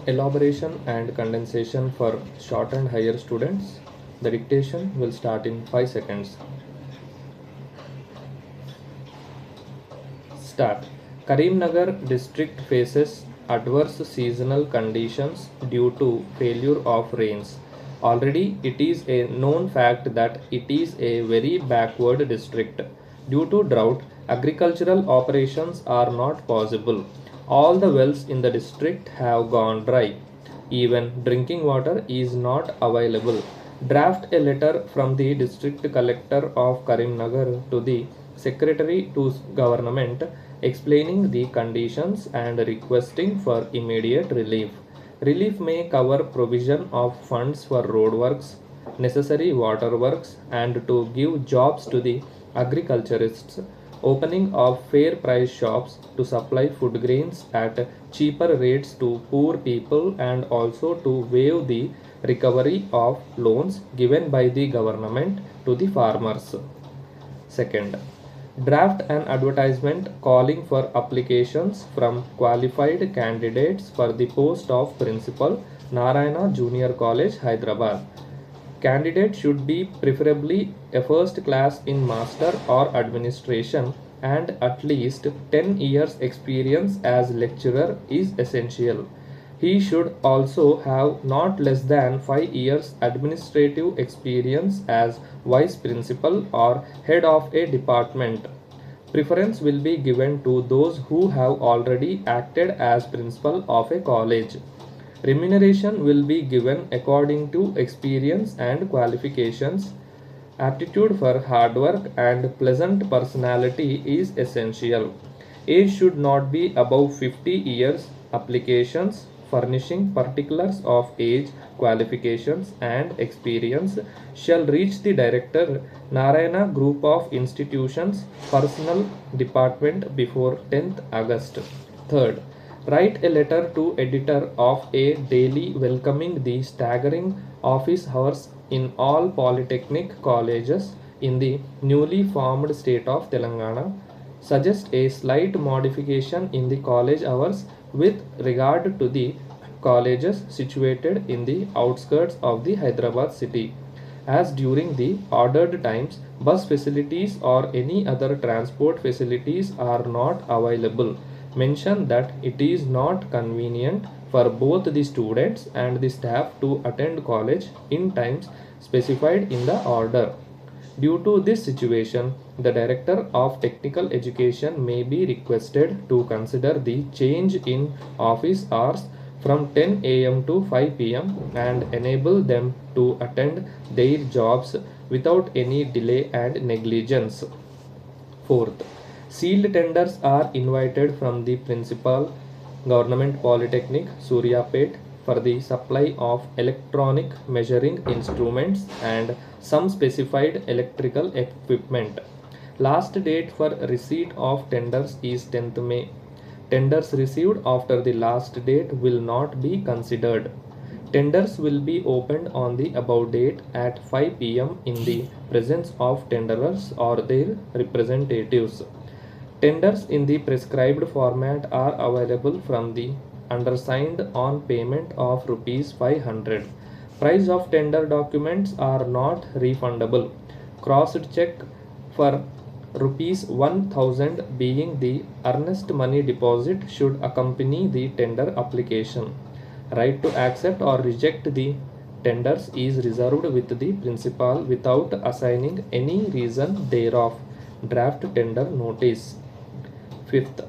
Elaboration and condensation for short and higher students. The dictation will start in 5 seconds. Start. Karimnagar district faces adverse seasonal conditions due to failure of rains. Already it is a known fact that it is a very backward district. Due to drought, agricultural operations are not possible. All the wells in the district have gone dry. Even drinking water is not available. Draft a letter from the district collector of Karimnagar to the secretary to government explaining the conditions and requesting for immediate relief. Relief may cover provision of funds for roadworks, necessary water works, and to give jobs to the agriculturists, opening of fair price shops to supply food grains at cheaper rates to poor people, and also to waive the recovery of loans given by the government to the farmers. Second, draft an advertisement calling for applications from qualified candidates for the post of Principal, Narayana Junior College, Hyderabad. Candidate should be preferably a first class in master or administration, and at least 10 years experience as lecturer is essential. He should also have not less than 5 years administrative experience as vice principal or head of a department. Preference will be given to those who have already acted as principal of a college. Remuneration will be given according to experience and qualifications. Aptitude for hard work and pleasant personality is essential. Age should not be above 50 years. Applications furnishing particulars of age, qualifications, and experience shall reach the Director, Narayana Group of Institutions, Personnel Department before 10th August. Third, write a letter to editor of a daily welcoming the staggering office hours in all polytechnic colleges in the newly formed state of Telangana. Suggest a slight modification in the college hours with regard to the colleges situated in the outskirts of the Hyderabad city, as during the ordered times bus facilities or any other transport facilities are not available. Mention that it is not convenient for both the students and the staff to attend college in times specified in the order. Due to this situation, the Director of Technical Education may be requested to consider the change in office hours from 10 am to 5 pm and enable them to attend their jobs without any delay and negligence. Fourth, sealed tenders are invited from the Principal, Government Polytechnic, Suryapet, for the supply of electronic measuring instruments and some specified electrical equipment. Last date for receipt of tenders is 10th May. Tenders received after the last date will not be considered. Tenders will be opened on the above date at 5 pm in the presence of tenderers or their representatives. Tenders in the prescribed format are available from the undersigned on payment of rupees 500. Price of tender documents are not refundable. Crossed check for rupees 1000 being the earnest money deposit should accompany the tender application. Right to accept or reject the tenders is reserved with the principal without assigning any reason thereof. Draft tender notice. Fifth,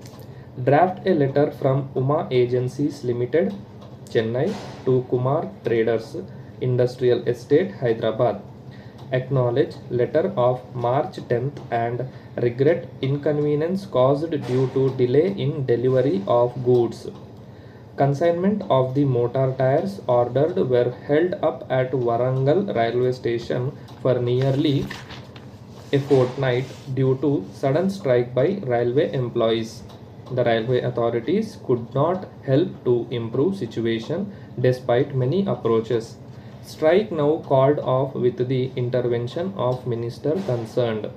draft a letter from Uma Agencies Limited, Chennai, to Kumar Traders, Industrial Estate, Hyderabad. Acknowledge letter of March 10th and regret inconvenience caused due to delay in delivery of goods. Consignment of the motor tires ordered were held up at Warangal railway station for nearly a fortnight due to sudden strike by railway employees. The railway authorities could not help to improve situation despite many approaches. Strike now called off with the intervention of minister concerned.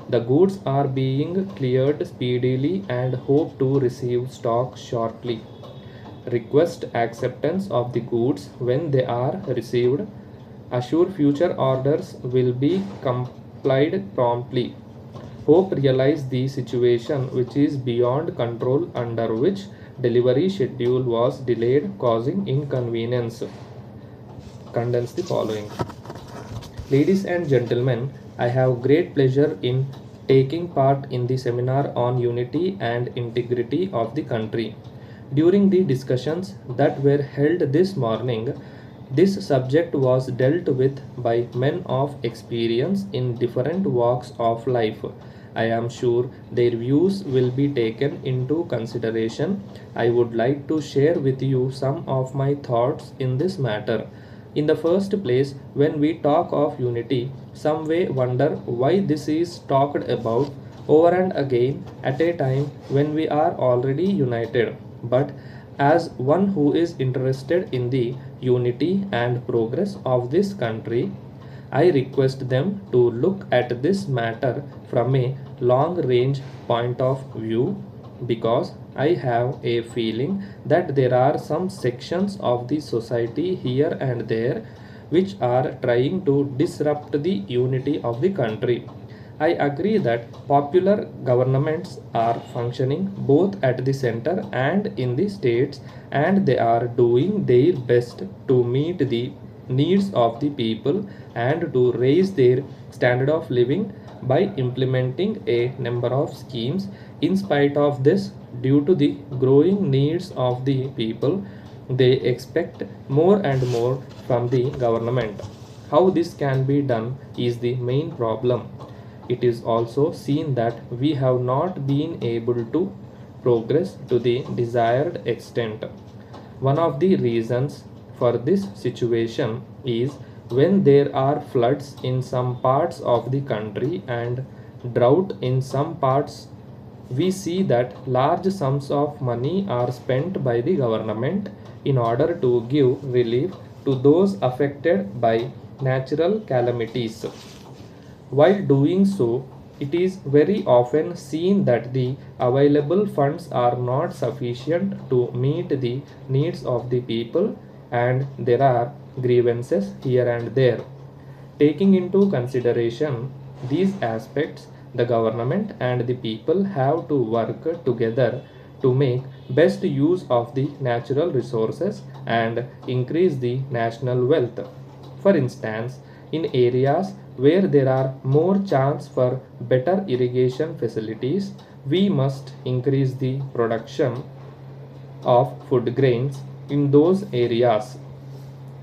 The goods are being cleared speedily and hope to receive stock shortly. request acceptance of the goods when they are received, assure future orders will be complied promptly, hope realize the situation which is beyond control under which delivery schedule was delayed causing inconvenience. Condense the following. Ladies and gentlemen, I have great pleasure in taking part in the seminar on unity and integrity of the country. During the discussions that were held this morning, this subject was dealt with by men of experience in different walks of life. I am sure their views will be taken into consideration. I would like to share with you some of my thoughts in this matter. In the first place, when we talk of unity, some may wonder why this is talked about over and again at a time when we are already united. But as one who is interested in the unity and progress of this country, I request them to look at this matter from a long range point of view because I have a feeling that there are some sections of the society here and there which are trying to disrupt the unity of the country. I agree that popular governments are functioning both at the center and in the states, and they are doing their best to meet the needs of the people and to raise their standard of living by implementing a number of schemes. In spite of this, due to the growing needs of the people, they expect more and more from the government. How this can be done is the main problem. It is also seen that we have not been able to progress to the desired extent. One of the reasons for this situation is when there are floods in some parts of the country and drought in some parts, we see that large sums of money are spent by the government in order to give relief to those affected by natural calamities. While doing so, it is very often seen that the available funds are not sufficient to meet the needs of the people and there are grievances here and there. Taking into consideration these aspects, the government and the people have to work together to make best use of the natural resources and increase the national wealth. For instance, in areas where there are more chance for better irrigation facilities, we must increase the production of food grains in those areas,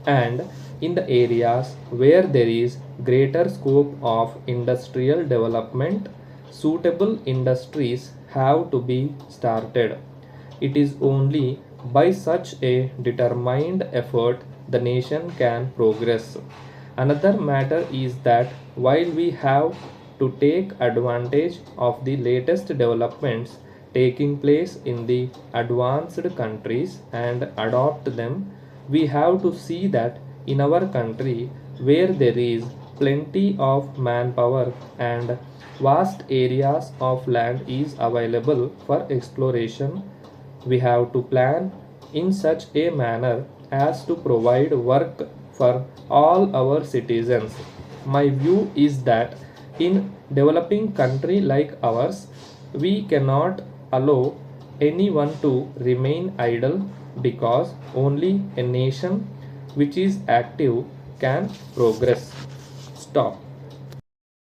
and in the areas where there is greater scope of industrial development, suitable industries have to be started. It is only by such a determined effort the nation can progress. Another matter is that while we have to take advantage of the latest developments taking place in the advanced countries and adopt them, we have to see that in our country, where there is plenty of manpower and vast areas of land is available for exploration, we have to plan in such a manner as to provide work for all our citizens. My view is that in developing country like ours, we cannot allow anyone to remain idle because only a nation which is active can progress. Stop.